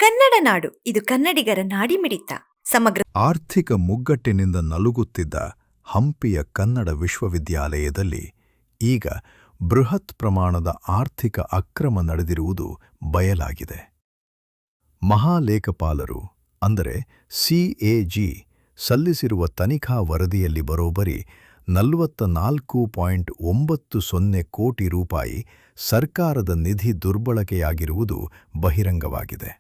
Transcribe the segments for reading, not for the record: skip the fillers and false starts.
ಕನ್ನಡ ನಾಡು, ಇದು ಕನ್ನಡಿಗರ ನಾಡಿಮಿಡಿತ. ಸಮಗ್ರ ಆರ್ಥಿಕ ಮುಗ್ಗಟ್ಟಿನಿಂದ ನಲುಗುತ್ತಿದ್ದ ಹಂಪಿಯ ಕನ್ನಡ ವಿಶ್ವವಿದ್ಯಾಲಯದಲ್ಲಿ ಈಗ ಬೃಹತ್ ಪ್ರಮಾಣದ ಆರ್ಥಿಕ ಅಕ್ರಮ ನಡೆದಿರುವುದು ಬಯಲಾಗಿದೆ. ಮಹಾಲೇಖಪಾಲರು ಅಂದರೆ ಸಿಎಜಿ ಸಲ್ಲಿಸಿರುವ ತನಿಖಾ ವರದಿಯಲ್ಲಿ ಬರೋಬ್ಬರಿ 44.90 ಕೋಟಿ ರೂಪಾಯಿ ಸರ್ಕಾರದ ನಿಧಿ ದುರ್ಬಳಕೆಯಾಗಿರುವುದು ಬಹಿರಂಗವಾಗಿದೆ.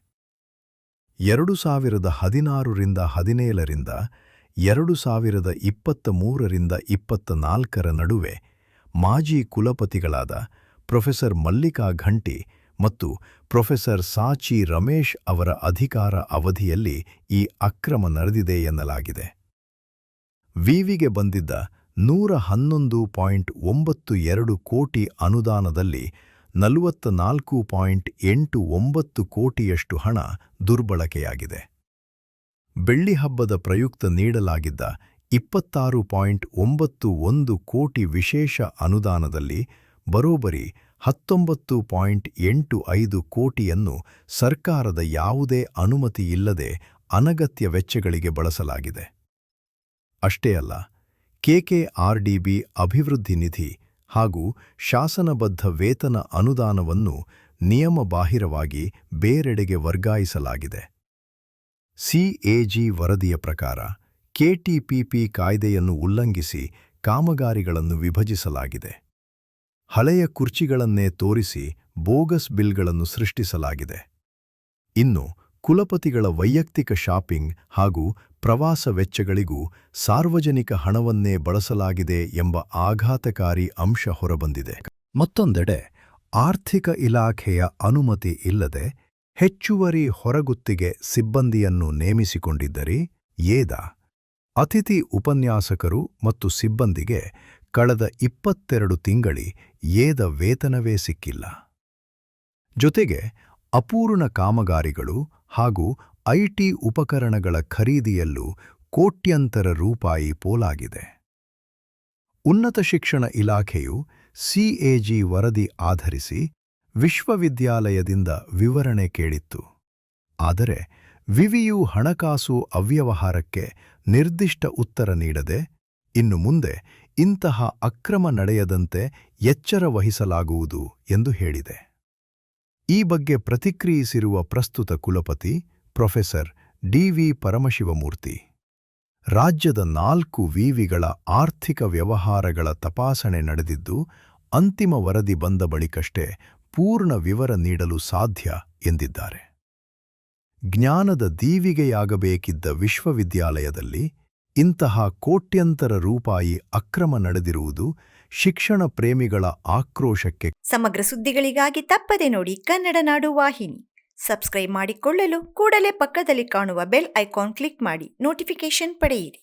2016ರಿಂದ 17ರಿಂದ 2023ರಿಂದ 24ರ ನಡುವೆ ಮಾಜಿ ಕುಲಪತಿಗಳಾದ ಪ್ರೊಫೆಸರ್ ಮಲ್ಲಿಕಾ ಘಂಟಿ ಮತ್ತು ಪ್ರೊಫೆಸರ್ ಸಾಚಿ ರಮೇಶ್ ಅವರ ಅಧಿಕಾರ ಅವಧಿಯಲ್ಲಿ ಈ ಅಕ್ರಮ ನಡೆದಿದೆ ಎನ್ನಲಾಗಿದೆ. ವಿವಿಗೆ ಬಂದಿದ್ದ 111.92 ಕೋಟಿ ಅನುದಾನದಲ್ಲಿ 44.89 ಕೋಟಿಯಷ್ಟು ಹಣ ದುರ್ಬಳಕೆಯಾಗಿದೆ. ಬೆಳ್ಳಿ ಹಬ್ಬದ ಪ್ರಯುಕ್ತ ನೀಡಲಾಗಿದ್ದ 26.91 ಕೋಟಿ ವಿಶೇಷ ಅನುದಾನದಲ್ಲಿ ಬರೋಬ್ಬರಿ 19.85 ಕೋಟಿಯನ್ನು ಸರ್ಕಾರದ ಯಾವುದೇ ಅನುಮತಿಯಿಲ್ಲದೆ ಅನಗತ್ಯ ವೆಚ್ಚಗಳಿಗೆ ಬಳಸಲಾಗಿದೆ. ಅಷ್ಟೇ ಅಲ್ಲ, ಕೆಕೆಆರ್ಡಿಬಿ ಅಭಿವೃದ್ಧಿ ನಿಧಿ ಹಾಗೂ ಶಾಸನಬದ್ಧ ವೇತನ ಅನುದಾನವನ್ನು ನಿಯಮಬಾಹಿರವಾಗಿ ಬೇರೆಡೆಗೆ ವರ್ಗಾಯಿಸಲಾಗಿದೆ. ಸಿಎಜಿ ವರದಿಯ ಪ್ರಕಾರ ಕೆಟಿಪಿಪಿ ಕಾಯ್ದೆಯನ್ನು ಉಲ್ಲಂಘಿಸಿ ಕಾಮಗಾರಿಗಳನ್ನು ವಿಭಜಿಸಲಾಗಿದೆ. ಹಳೆಯ ಕುರ್ಚಿಗಳನ್ನೇ ತೋರಿಸಿ ಬೋಗಸ್ ಬಿಲ್ಗಳನ್ನು ಸೃಷ್ಟಿಸಲಾಗಿದೆ. ಇನ್ನು ಕುಲಪತಿಗಳ ವೈಯಕ್ತಿಕ ಶಾಪಿಂಗ್ ಹಾಗೂ ಪ್ರವಾಸ ವೆಚ್ಚಗಳಿಗೂ ಸಾರ್ವಜನಿಕ ಹಣವನ್ನೇ ಬಳಸಲಾಗಿದೆ ಎಂಬ ಆಘಾತಕಾರಿ ಅಂಶ ಹೊರಬಂದಿದೆ. ಮತ್ತೊಂದೆಡೆ ಆರ್ಥಿಕ ಇಲಾಖೆಯ ಅನುಮತಿ ಇಲ್ಲದೆ ಹೆಚ್ಚುವರಿ ಹೊರಗುತ್ತಿಗೆ ಸಿಬ್ಬಂದಿಯನ್ನು ನೇಮಿಸಿಕೊಂಡಿದ್ದರೆ ಏದ ಅತಿಥಿ ಉಪನ್ಯಾಸಕರು ಮತ್ತು ಸಿಬ್ಬಂದಿಗೆ ಕಳೆದ 22 ತಿಂಗಳಿ ಏದ ವೇತನವೇ ಸಿಕ್ಕಿಲ್ಲ. ಜೊತೆಗೆ ಅಪೂರ್ಣ ಕಾಮಗಾರಿಗಳು ಹಾಗೂ ಐಟಿ ಉಪಕರಣಗಳ ಖರೀದಿಯಲ್ಲೂ ಕೋಟ್ಯಂತರ ರೂಪಾಯಿ ಪೋಲಾಗಿದೆ. ಉನ್ನತ ಶಿಕ್ಷಣ ಇಲಾಖೆಯು ಸಿಎಜಿ ವರದಿ ಆಧರಿಸಿ ವಿಶ್ವವಿದ್ಯಾಲಯದಿಂದ ವಿವರಣೆ ಕೇಳಿತ್ತು. ಆದರೆ ವಿವಿಯು ಹಣಕಾಸು ಅವ್ಯವಹಾರಕ್ಕೆ ನಿರ್ದಿಷ್ಟ ಉತ್ತರ ನೀಡದೆ ಇನ್ನು ಮುಂದೆ ಇಂತಹ ಅಕ್ರಮ ನಡೆಯದಂತೆ ಎಚ್ಚರ ವಹಿಸಲಾಗುವುದು ಎಂದು ಹೇಳಿದೆ. ಈ ಬಗ್ಗೆ ಪ್ರತಿಕ್ರಿಯಿಸಿರುವ ಪ್ರಸ್ತುತ ಕುಲಪತಿ ಪ್ರೊಫೆಸರ್ ಡಿ.ವಿ. ಪರಮಶಿವಮೂರ್ತಿ, ರಾಜ್ಯದ 4 ವಿವಿಗಳ ಆರ್ಥಿಕ ವ್ಯವಹಾರಗಳ ತಪಾಸಣೆ ನಡೆದಿದ್ದು ಅಂತಿಮ ವರದಿ ಬಂದ ಬಳಿಕಷ್ಟೇ ಪೂರ್ಣ ವಿವರ ನೀಡಲು ಸಾಧ್ಯ ಎಂದಿದ್ದಾರೆ. ಜ್ಞಾನದ ದೀವಿಗೆಯಾಗಬೇಕಿದ್ದ ವಿಶ್ವವಿದ್ಯಾಲಯದಲ್ಲಿ ಇಂತಹ ಕೋಟ್ಯಂತರ ರೂಪಾಯಿ ಅಕ್ರಮ ನಡೆದಿರುವುದು ಶಿಕ್ಷಣ ಪ್ರೇಮಿಗಳ ಆಕ್ರೋಶಕ್ಕೆ. ಸಮಗ್ರ ಸುದ್ದಿಗಳಿಗಾಗಿ ತಪ್ಪದೆ ನೋಡಿ ಕನ್ನಡ ನಾಡು ವಾಹಿನಿ. ಸಬ್ಸ್ಕ್ರೈಬ್ ಮಾಡಿಕೊಳ್ಳಲು ಕೂಡಲೇ ಪಕ್ಕದಲ್ಲಿ ಕಾಣುವ ಬೆಲ್ ಐಕಾನ್ ಕ್ಲಿಕ್ ಮಾಡಿ ನೋಟಿಫಿಕೇಶನ್ ಪಡೆಯಿರಿ.